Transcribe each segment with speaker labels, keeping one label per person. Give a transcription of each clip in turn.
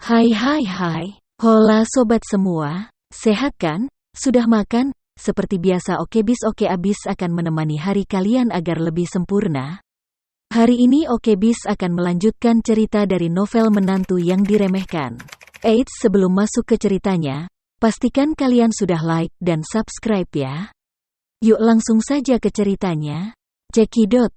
Speaker 1: Hai hai hai, hola sobat semua, sehat kan? Sudah makan? Seperti biasa Okebis Oke Abis akan menemani hari kalian agar lebih sempurna. Hari ini Okebis akan melanjutkan cerita dari novel Menantu yang Diremehkan. Eits, sebelum masuk ke ceritanya, pastikan kalian sudah like dan subscribe ya. Yuk langsung saja ke ceritanya. Cekidot.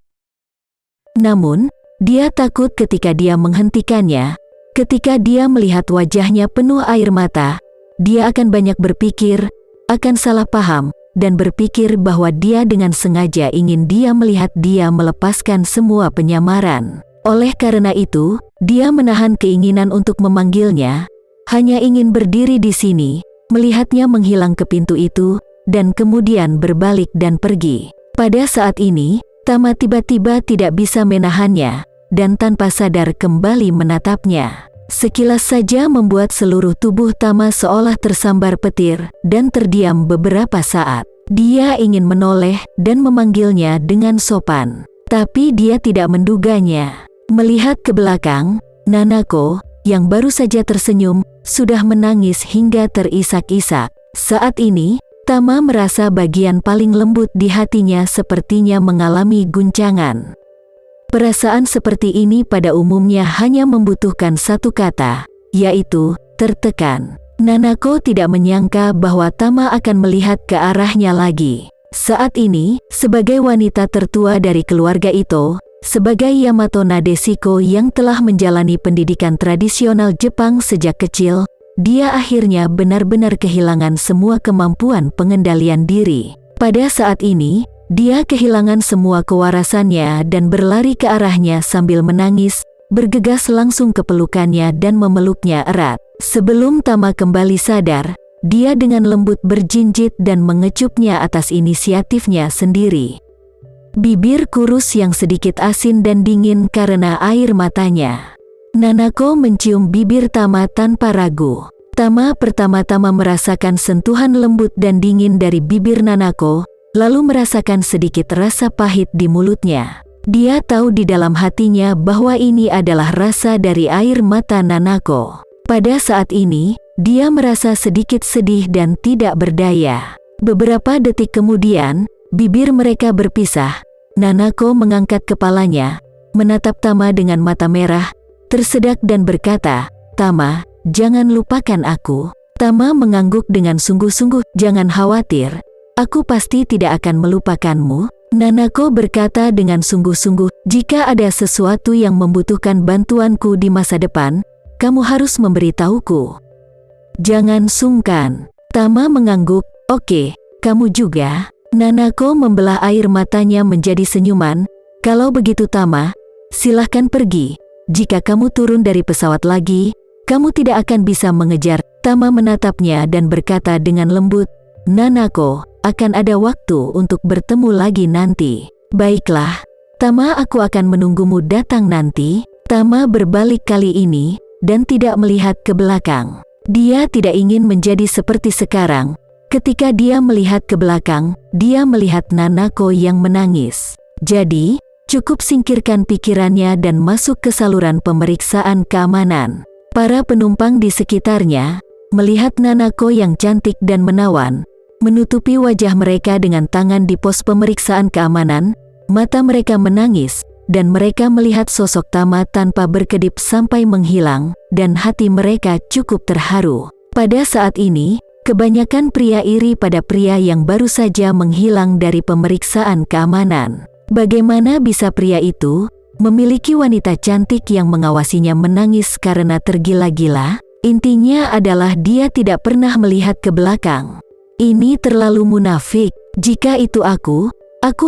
Speaker 1: Namun, dia takut ketika dia menghentikannya. Ketika dia melihat wajahnya penuh air mata, dia akan banyak berpikir, akan salah paham, dan berpikir bahwa dia dengan sengaja ingin dia melihat dia melepaskan semua penyamaran. Oleh karena itu, dia menahan keinginan untuk memanggilnya, hanya ingin berdiri di sini, melihatnya menghilang ke pintu itu, dan kemudian berbalik dan pergi. Pada saat ini, Tama tiba-tiba tidak bisa menahannya, dan tanpa sadar kembali menatapnya. Sekilas saja membuat seluruh tubuh Tama seolah tersambar petir, dan terdiam beberapa saat. Dia ingin menoleh dan memanggilnya dengan sopan. Tapi dia tidak menduganya. Melihat ke belakang, Nanako, yang baru saja tersenyum, sudah menangis hingga terisak-isak. Saat ini, Tama merasa bagian paling lembut di hatinya sepertinya mengalami guncangan. Perasaan seperti ini pada umumnya hanya membutuhkan satu kata, yaitu tertekan. Nanako tidak menyangka bahwa Tama akan melihat ke arahnya lagi. Saat ini, sebagai wanita tertua dari keluarga Ito, sebagai Yamato Nadeshiko yang telah menjalani pendidikan tradisional Jepang sejak kecil, dia akhirnya benar-benar kehilangan semua kemampuan pengendalian diri. Pada saat ini, dia kehilangan semua kewarasannya dan berlari ke arahnya sambil menangis, bergegas langsung ke pelukannya dan memeluknya erat. Sebelum Tama kembali sadar, dia dengan lembut berjinjit dan mengecupnya atas inisiatifnya sendiri. Bibir kurus yang sedikit asin dan dingin karena air matanya. Nanako mencium bibir Tama tanpa ragu. Tama pertama-tama merasakan sentuhan lembut dan dingin dari bibir Nanako, lalu merasakan sedikit rasa pahit di mulutnya. Dia tahu di dalam hatinya bahwa ini adalah rasa dari air mata Nanako. Pada saat ini, dia merasa sedikit sedih dan tidak berdaya. Beberapa detik kemudian, bibir mereka berpisah. Nanako mengangkat kepalanya, menatap Tama dengan mata merah, tersedak dan berkata, "Tama, jangan lupakan aku." Tama mengangguk dengan sungguh-sungguh, "Jangan khawatir, aku pasti tidak akan melupakanmu." Nanako berkata dengan sungguh-sungguh, "Jika ada sesuatu yang membutuhkan bantuanku di masa depan, kamu harus memberitahuku. Jangan sungkan." Tama mengangguk, "Oke, kamu juga." Nanako membelah air matanya menjadi senyuman, "Kalau begitu Tama, silahkan pergi. Jika kamu turun dari pesawat lagi, kamu tidak akan bisa mengejar." Tama menatapnya dan berkata dengan lembut, "Nanako, akan ada waktu untuk bertemu lagi nanti." "Baiklah, Tama, aku akan menunggumu datang nanti." Tama berbalik kali ini, dan tidak melihat ke belakang. Dia tidak ingin menjadi seperti sekarang. Ketika dia melihat ke belakang, dia melihat Nanako yang menangis. Jadi, cukup singkirkan pikirannya dan masuk ke saluran pemeriksaan keamanan. Para penumpang di sekitarnya, melihat Nanako yang cantik dan menawan, menutupi wajah mereka dengan tangan di pos pemeriksaan keamanan, mata mereka menangis, dan mereka melihat sosok Tama tanpa berkedip sampai menghilang, dan hati mereka cukup terharu. Pada saat ini, kebanyakan pria iri pada pria yang baru saja menghilang dari pemeriksaan keamanan. Bagaimana bisa pria itu memiliki wanita cantik yang mengawasinya menangis karena tergila-gila? Intinya adalah dia tidak pernah melihat ke belakang. Ini terlalu munafik. Jika itu aku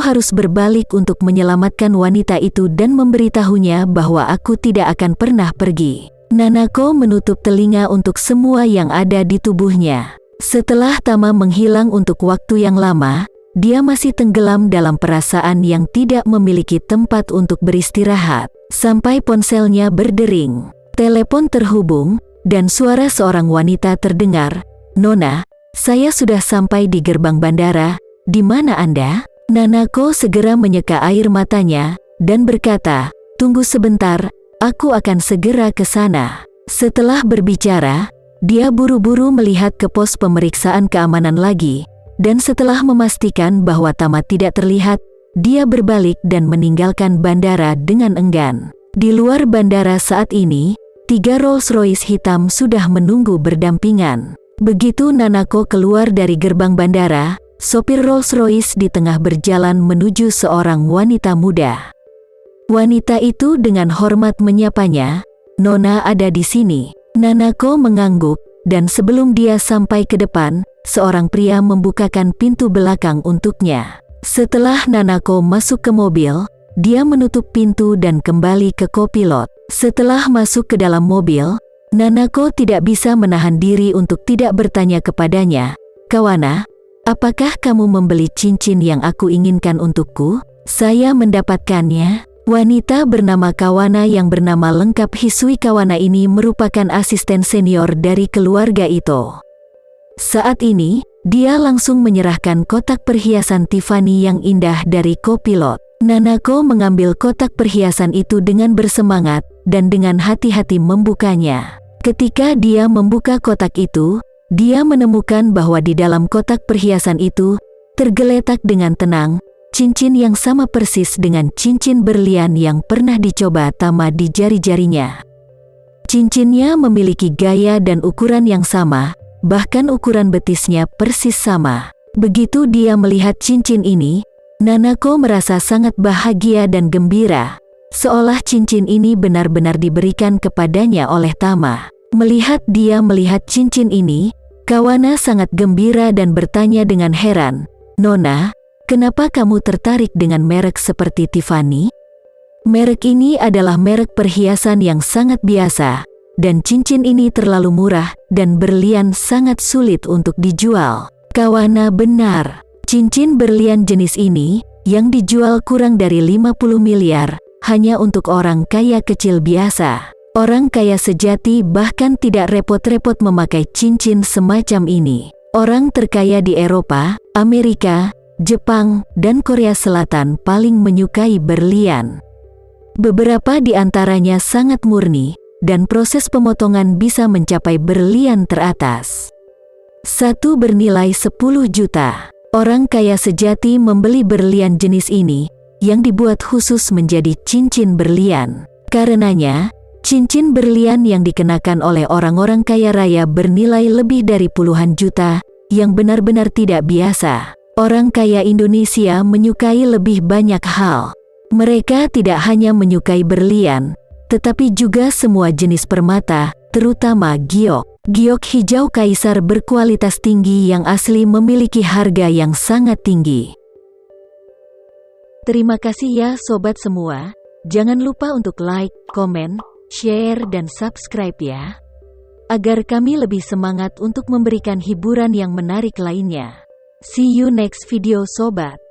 Speaker 1: harus berbalik untuk menyelamatkan wanita itu dan memberitahunya bahwa aku tidak akan pernah pergi. Nanako menutup telinga untuk semua yang ada di tubuhnya. Setelah Tama menghilang untuk waktu yang lama, dia masih tenggelam dalam perasaan yang tidak memiliki tempat untuk beristirahat. Sampai ponselnya berdering. Telepon terhubung, dan suara seorang wanita terdengar, "Nona, saya sudah sampai di gerbang bandara. Di mana Anda?" Nanako segera menyeka air matanya, dan berkata, "Tunggu sebentar, aku akan segera ke sana." Setelah berbicara, dia buru-buru melihat ke pos pemeriksaan keamanan lagi, dan setelah memastikan bahwa Tama tidak terlihat, dia berbalik dan meninggalkan bandara dengan enggan. Di luar bandara saat ini, 3 Rolls-Royce hitam sudah menunggu berdampingan. Begitu Nanako keluar dari gerbang bandara, sopir Rolls-Royce di tengah berjalan menuju seorang wanita muda. Wanita itu dengan hormat menyapanya, "Nona ada di sini." Nanako mengangguk, dan sebelum dia sampai ke depan, seorang pria membukakan pintu belakang untuknya. Setelah Nanako masuk ke mobil, dia menutup pintu dan kembali ke kopilot. Setelah masuk ke dalam mobil, Nanako tidak bisa menahan diri untuk tidak bertanya kepadanya, "Kawana, apakah kamu membeli cincin yang aku inginkan untukku?" "Saya mendapatkannya." Wanita bernama Kawana yang bernama lengkap Hisui Kawana ini merupakan asisten senior dari keluarga Ito. Saat ini, dia langsung menyerahkan kotak perhiasan Tiffany yang indah dari kopilot. Nanako mengambil kotak perhiasan itu dengan bersemangat dan dengan hati-hati membukanya. Ketika dia membuka kotak itu, dia menemukan bahwa di dalam kotak perhiasan itu tergeletak dengan tenang cincin yang sama persis dengan cincin berlian yang pernah dicoba Tama di jari-jarinya. Cincinnya memiliki gaya dan ukuran yang sama, bahkan ukuran betisnya persis sama. Begitu dia melihat cincin ini, Nanako merasa sangat bahagia dan gembira, seolah cincin ini benar-benar diberikan kepadanya oleh Tama. Melihat cincin ini, Kawana sangat gembira dan bertanya dengan heran, "Nona, kenapa kamu tertarik dengan merek seperti Tiffany?" Merek ini adalah merek perhiasan yang sangat biasa, dan cincin ini terlalu murah dan berlian sangat sulit untuk dijual. Kawana benar. Cincin berlian jenis ini, yang dijual kurang dari 50 miliar, hanya untuk orang kaya kecil biasa. Orang kaya sejati bahkan tidak repot-repot memakai cincin semacam ini. Orang terkaya di Eropa, Amerika, Jepang, dan Korea Selatan paling menyukai berlian. Beberapa di antaranya sangat murni, dan proses pemotongan bisa mencapai berlian teratas. Satu bernilai 10 juta. Orang kaya sejati membeli berlian jenis ini, yang dibuat khusus menjadi cincin berlian. Karenanya, cincin berlian yang dikenakan oleh orang-orang kaya raya bernilai lebih dari puluhan juta, yang benar-benar tidak biasa. Orang kaya Indonesia menyukai lebih banyak hal. Mereka tidak hanya menyukai berlian, tetapi juga semua jenis permata, terutama giok. Giok hijau kaisar berkualitas tinggi yang asli memiliki harga yang sangat tinggi. Terima kasih ya sobat semua. Jangan lupa untuk like, komen, share, dan subscribe ya. Agar kami lebih semangat untuk memberikan hiburan yang menarik lainnya. See you next video sobat.